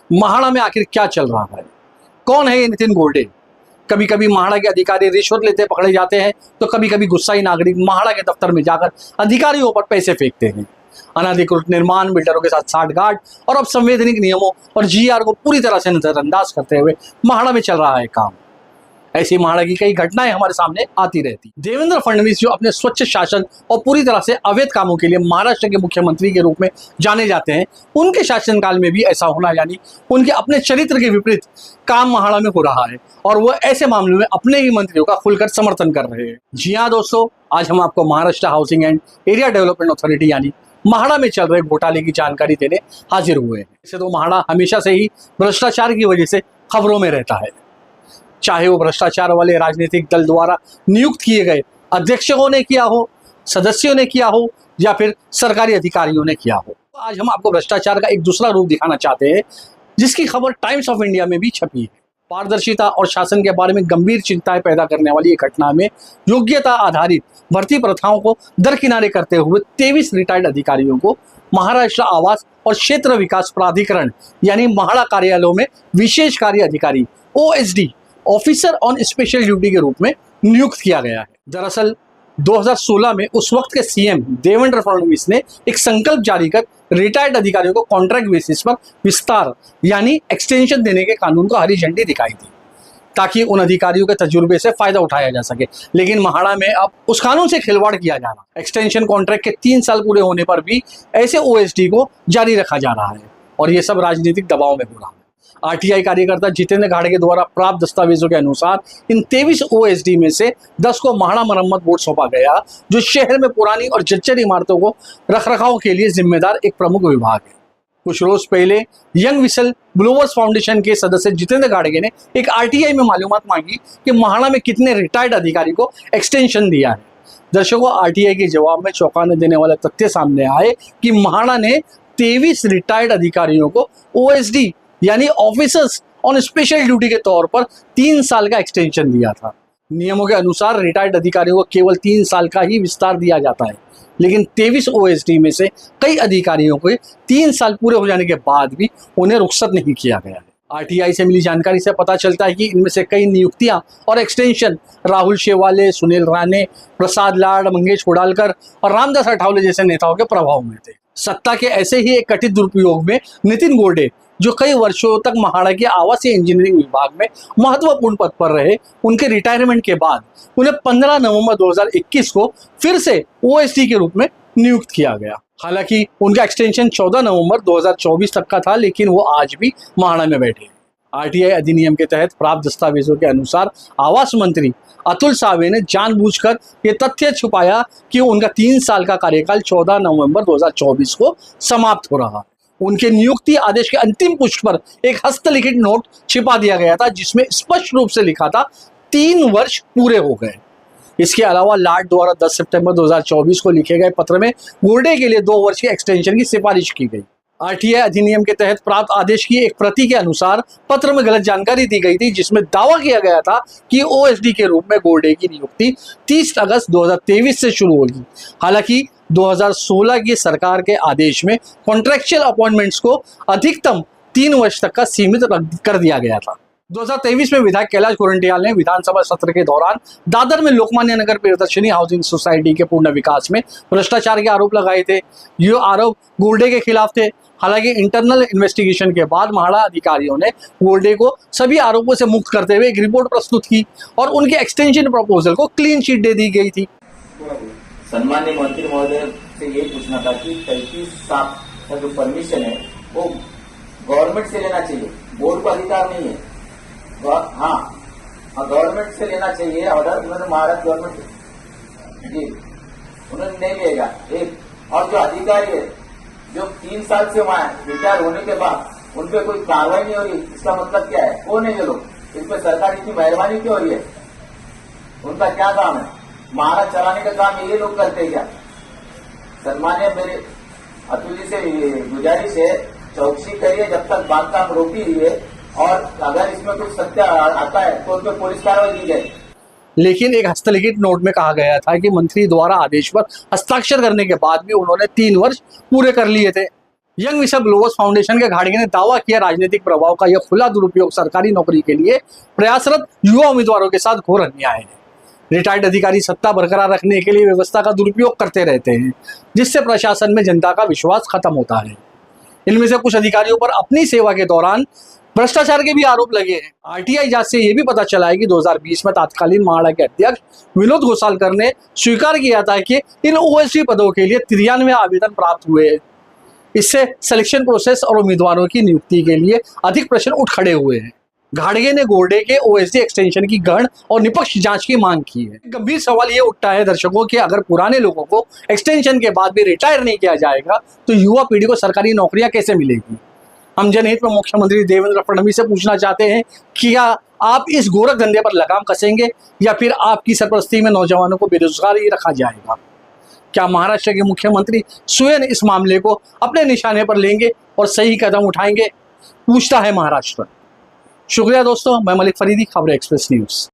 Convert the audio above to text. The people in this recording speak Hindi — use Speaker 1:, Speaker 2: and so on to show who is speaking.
Speaker 1: महाड़ा में आखिर क्या चल रहा है, कौन है ये नितिन गोल्डे। कभी कभी महाड़ा के अधिकारी रिश्वत लेते पकड़े जाते हैं तो कभी कभी गुस्साई नागरिक महाड़ा के दफ्तर में जाकर अधिकारियों पर पैसे फेंकते हैं। अनाधिकृत निर्माण, बिल्डरों के साथ साठगांठ और अब संवैधानिक नियमों और जीआर को पूरी तरह से नजरअंदाज करते हुए महाड़ा में चल रहा है काम। ऐसी महाड़ा की कई घटनाएं हमारे सामने आती रहती। देवेंद्र फडणवीस जो अपने स्वच्छ शासन और पूरी तरह से अवैध कामों के लिए महाराष्ट्र के मुख्यमंत्री के रूप में जाने जाते हैं, उनके शासनकाल में भी ऐसा होना यानी उनके अपने चरित्र के विपरीत काम महाड़ा में हो रहा है और वो ऐसे मामलों में अपने ही मंत्रियों का खुलकर समर्थन कर रहे हैं। जी हाँ दोस्तों, आज हम आपको Maharashtra housing and area development authority यानी महाड़ा में चल रहे घोटाले की जानकारी देने हाजिर हुए हैं। वैसे तो महाड़ा हमेशा से ही भ्रष्टाचार की वजह से खबरों में रहता है, चाहे वो भ्रष्टाचार वाले राजनीतिक दल द्वारा नियुक्त किए गए अध्यक्षों ने किया हो, सदस्यों ने किया हो या फिर सरकारी अधिकारियों ने किया हो। आज हम आपको भ्रष्टाचार का एक दूसरा रूप दिखाना चाहते हैं जिसकी खबर टाइम्स ऑफ इंडिया में भी छपी है। पारदर्शिता और शासन के बारे में गंभीर चिंताएं पैदा करने वाली एक घटना में योग्यता आधारित भर्ती प्रथाओं को दरकिनारे करते हुए 23 रिटायर्ड अधिकारियों को महाराष्ट्र आवास और क्षेत्र विकास प्राधिकरण यानी महाड़ा कार्यालयों में विशेष कार्य अधिकारी OSD officer on special duty के रूप में नियुक्त किया गया है। दरअसल 2016 में उस वक्त के सीएम देवेंद्र फडणवीस ने एक संकल्प जारी कर रिटायर्ड अधिकारियों को कॉन्ट्रैक्ट बेसिस पर विस्तार यानी एक्सटेंशन देने के कानून को हरी झंडी दिखाई थी ताकि उन अधिकारियों के तजुर्बे से फायदा उठाया जा सके। लेकिन महाड़ा में अब उस कानून से खिलवाड़ किया जा रहा है। एक्सटेंशन कॉन्ट्रैक्ट के 3 साल पूरे होने पर भी ऐसे OSD को जारी रखा जा रहा है और ये सब राजनीतिक दबाव में हो रहा है। RTI कार्यकर्ता जितेंद्र घाड़गे द्वारा प्राप्त दस्तावेजों के अनुसार इन 23 OSD में से 10 को महाड़ा मरम्मत बोर्ड सौंपा गया, जो शहर में पुरानी और जर्जर इमारतों को रखरखाव के लिए जिम्मेदार एक प्रमुख विभाग है। कुछ रोज पहले यंग विसल ब्लोवर्स फाउंडेशन के सदस्य जितेंद्र घाड़गे ने एक RTI में मालूमात मांगी कि महाड़ा में कितने रिटायर्ड अधिकारी को एक्सटेंशन दिया है। दर्शकों, RTI के जवाब में चौंकाने देने वाले तथ्य सामने आए कि महाड़ा ने 23 रिटायर्ड अधिकारियों को OSD यानी ऑफिसर्स ऑन स्पेशल ड्यूटी के तौर पर 3 साल का एक्सटेंशन दिया था। नियमों के अनुसार रिटायर्ड अधिकारियों को केवल 3 साल का ही विस्तार दिया जाता है, लेकिन 23 OSD में से कई अधिकारियों को 3 साल पूरे हो जाने के बाद भी उन्हें रुखसत नहीं किया गया है। RTI से मिली जानकारी से पता चलता है कि इनमें से कई नियुक्तियां और एक्सटेंशन राहुल शेवाले, सुनील राणे, प्रसाद लाड, मंगेश कोडालकर और रामदास अठावले जैसे नेताओं के प्रभाव में थे। सत्ता के ऐसे ही एक कथित दुरुपयोग में नितिन गोल्डे, जो कई वर्षों तक महाड़ा के आवासीय इंजीनियरिंग विभाग में महत्वपूर्ण पद पर रहे, उनके रिटायरमेंट के बाद उन्हें 15 नवंबर 2021 को फिर से OSD के रूप में नियुक्त किया गया। हालांकि उनका एक्सटेंशन 14 नवंबर 2024 तक का था, लेकिन वो आज भी महाड़ा में बैठे हैं। RTI अधिनियम के तहत प्राप्त दस्तावेजों के अनुसार आवास मंत्री अतुल सावे ने जानबूझकर ये तथ्य छुपाया कि उनका 3 साल का कार्यकाल 14 नवंबर 2024 को समाप्त हो रहा है। उनके नियुक्ति आदेश के अंतिम पुष्ट पर एक हस्तलिखित नोट छिपा दिया गया था जिसमें स्पष्ट रूप से लिखा था 3 वर्ष पूरे हो गए। इसके अलावा लाड द्वारा 10 सितंबर 2024 को लिखे गए पत्र में गोल्डे के लिए 2 वर्ष के एक्सटेंशन की सिफारिश की गई। RTI अधिनियम के तहत प्राप्त आदेश की एक प्रति के अनुसार पत्र में गलत जानकारी दी गई थी जिसमें दावा किया गया था कि OSD के रूप में गोल्डे की नियुक्ति 30 अगस्त 2023 से शुरू होगी। हालांकि 2016 की सरकार के आदेश में कॉन्ट्रैक्चुअल अपॉइंटमेंट्स को अधिकतम 3 वर्ष तक का सीमित कर दिया गया था। 2023 में विधायक कैलाश गोरंट्याल ने विधानसभा सत्र के दौरान दादर में लोकमान्य नगर प्रियदर्शनी हाउसिंग सोसाइटी के पूर्ण विकास में भ्रष्टाचार के आरोप लगाए थे। ये आरोप गोल्डे के खिलाफ थे। हालांकि इंटरनल इन्वेस्टिगेशन के बाद महाड़ा अधिकारियों ने गोल्डे को सभी आरोपों से मुक्त करते हुए एक रिपोर्ट प्रस्तुत की और उनके एक्सटेंशन प्रपोजल को क्लीन चिट दे दी गई थी।
Speaker 2: सम्मान्य मंत्री महोदय से ये पूछना था कि 35 साल का जो परमिशन है वो गवर्नमेंट से लेना चाहिए, बोर्ड को अधिकार नहीं है। हाँ, गवर्नमेंट से लेना चाहिए ऑर्डर, उन्होंने महाराष्ट्र गवर्नमेंट जी उन्होंने नहीं लेगा। एक और जो अधिकारी है जो 3 साल से वहां रिटायर होने के बाद उन पर कोई कार्रवाई नहीं हो रही, इसका मतलब क्या है? कौन है ये लोग? इस पर सरकार इतनी मेहरबानी क्यों हो रही है? उनका क्या काम है? महाराज चलाने का काम ये लोग करते हैं क्या? सम्मान्य मेरे अतुल जी से गुजारिश है, चौकसी करिए जब तक बांधकाम रोकी है और अगर इसमें कुछ सत्य आता है तो उन पर पुलिस कार्रवाई की जाए।
Speaker 1: लेकिन एक हस्तलिखित नोट में कहा गया था कि मंत्री द्वारा आदेश पर हस्ताक्षर करने के बाद भी उन्होंने 3 वर्ष पूरे कर लिए थे। यंग विसल ग्लोबल्स फाउंडेशन के घाड़िगे ने दावा किया राजनीतिक प्रभाव का यह खुला दुरुपयोग सरकारी नौकरी के लिए प्रयासरत युवा उम्मीदवारों के साथ घोर अन्याय है। रिटायर्ड अधिकारी सत्ता बरकरार रखने के लिए व्यवस्था का दुरुपयोग करते रहते हैं, जिससे प्रशासन में जनता का विश्वास खत्म होता है। इनमें से कुछ अधिकारियों पर अपनी सेवा के दौरान भ्रष्टाचार के भी आरोप लगे हैं। आरटीआई जांच से यह भी पता चला है कि 2020 में तत्कालीन महाड़ा के अध्यक्ष विनोद घोसालकर ने स्वीकार किया था कि इन ओएसडी पदों के लिए 93 आवेदन प्राप्त हुए हैं। इससे सिलेक्शन प्रोसेस और उम्मीदवारों की नियुक्ति के लिए अधिक प्रश्न उठ खड़े हुए हैं। घाड़गे ने गोल्डे के ओएसडी एक्सटेंशन की गहन और निष्पक्ष जांच की मांग की है। गंभीर सवाल ये उठता है दर्शकों कि अगर पुराने लोगों को एक्सटेंशन के बाद भी रिटायर नहीं किया जाएगा तो युवा पीढ़ी को सरकारी नौकरियां कैसे मिलेगी। हम जनहित में मुख्यमंत्री देवेंद्र फडणवीस से पूछना चाहते हैं कि क्या आप इस गोरख धंधे पर लगाम कसेंगे या फिर आपकी सरपरस्ती में नौजवानों को बेरोजगार ही रखा जाएगा। क्या महाराष्ट्र के मुख्यमंत्री स्वयं इस मामले को अपने निशाने पर लेंगे और सही कदम उठाएंगे, पूछता है महाराष्ट्र। शुक्रिया दोस्तों, मैं मलिक फरीदी, खबर एक्सप्रेस न्यूज।